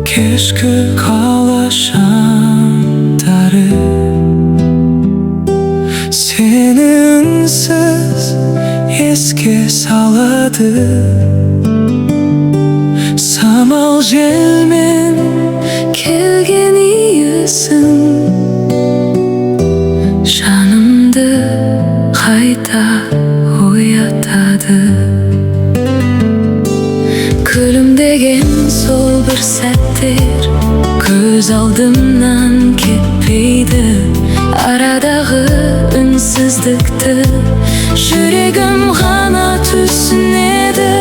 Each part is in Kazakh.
Kешкі қалашандары сені үнсіз еске салады. Самал желмен келген иісің жанымды қайта оятады. Күлімдеген сол бір сәттер көз алдымнан кетпейді. Арадағы үнсіздікті жүрегім ғана түсінеді.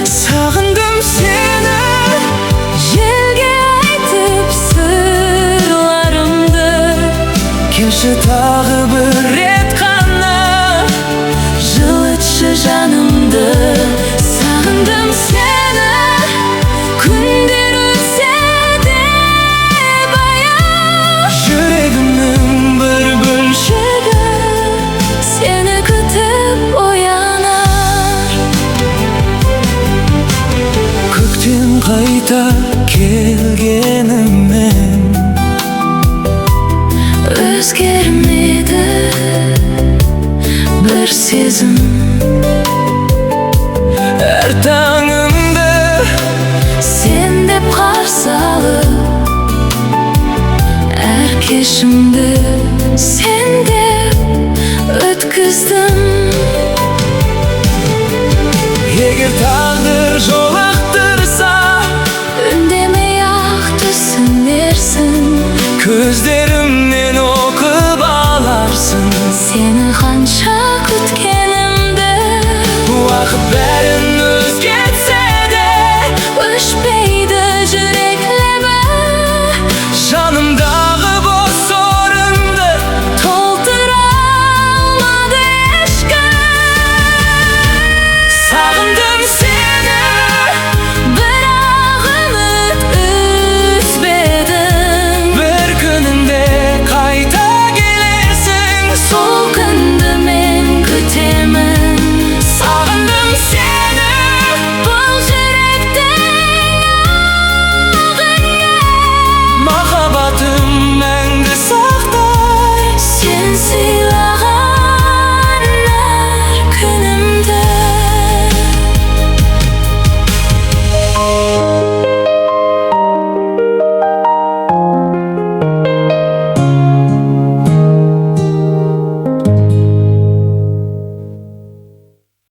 Сағындым сені, желге айтып сырларымды. Келші тағы бір рет қана жылытшы жанымды. Сағындым сені, күндер өтсе де баяу. Жүрегімнің бір бөлшегі сені күтіп оянар. Көктен қайта келгеніммен өзгермеді бір сезім. Әр таңымды сен деп қарсы алып, әр кешімді сен деп өткіздім. Егер тағдыр жолықтырса, үндемей ақ түсінерсің. Көздер